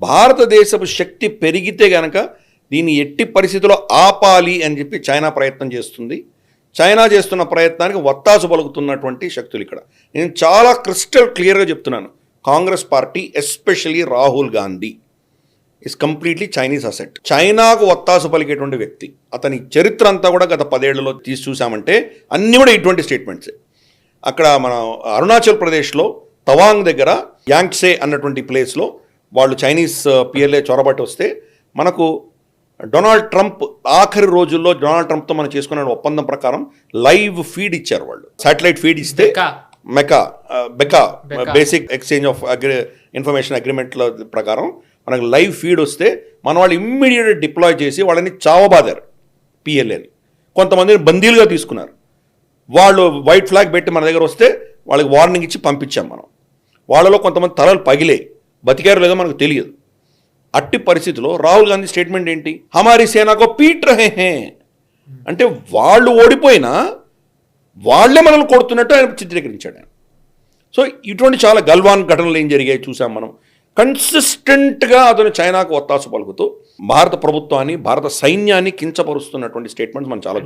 భారతదేశపు శక్తి పెరిగితే గనక దీన్ని ఎట్టి పరిస్థితుల్లో ఆపాలి అని చెప్పి చైనా ప్రయత్నం చేస్తుంది. చైనా చేస్తున్న ప్రయత్నానికి వత్తాసు పలుకుతున్నటువంటి శక్తులు ఇక్కడ. నేను చాలా క్రిస్టల్ క్లియర్గా చెప్తున్నాను, Congress party especially Rahul Gandhi is completely Chinese asset. చైనాకు వత్తాసు పలికేటువంటి వ్యక్తి. అతని చరిత్ర అంతా కూడా గత 10 ఏళ్లలో తీసి చూసామంటే అన్నీ కూడా ఇటువంటి స్టేట్మెంట్సే. అక్కడ మన అరుణాచల్ ప్రదేశ్లో తవాంగ్ దగ్గర యాంగ్సే అన్నటువంటి ప్లేస్లో వాళ్ళు చైనీస్ పిఎల్ఏ చొరబట్టి వస్తే మనకు డొనాల్డ్ ట్రంప్ ఆఖరి రోజుల్లో డొనాల్డ్ ట్రంప్తో మనం చేసుకున్న ఒప్పందం ప్రకారం లైవ్ ఫీడ్ ఇచ్చారు వాళ్ళు. శాటిలైట్ ఫీడ్ ఇస్తే BECA basic exchange of information అగ్రిమెంట్ల ప్రకారం మనకు లైవ్ ఫీడ్ వస్తే మన వాళ్ళు ఇమ్మీడియట్గా డిప్లాయ్ చేసి వాళ్ళని చావబాదారు పిఎల్ఏని. కొంతమందిని బందీలుగా తీసుకున్నారు. వాళ్ళు వైట్ ఫ్లాగ్ పెట్టి మన దగ్గర వస్తే వాళ్ళకి వార్నింగ్ ఇచ్చి పంపించాం మనం. వాళ్ళలో కొంతమంది తలలు పగిలాయి, బతికారో లేదో మనకు తెలియదు. అట్టి పరిస్థితిలో రాహుల్ గాంధీ స్టేట్మెంట్ ఏంటి, హమారీ సేనాకో పీట్ రహే హే అంటే వాళ్ళు ఓడిపోయినా వాళ్లే మనల్ని కొడుతున్నట్టు ఆయన చిత్రీకరించాడు ఆయన. సో ఇటువంటి చాలా గల్వాన్ ఘటనలు ఏం జరిగాయి చూసాం మనం. కన్సిస్టెంట్గా అతను చైనాకు ఒత్తాసు పలుకుతూ భారత ప్రభుత్వాన్ని భారత సైన్యాన్ని కించపరుస్తున్నటువంటి స్టేట్మెంట్స్ మనం చాలా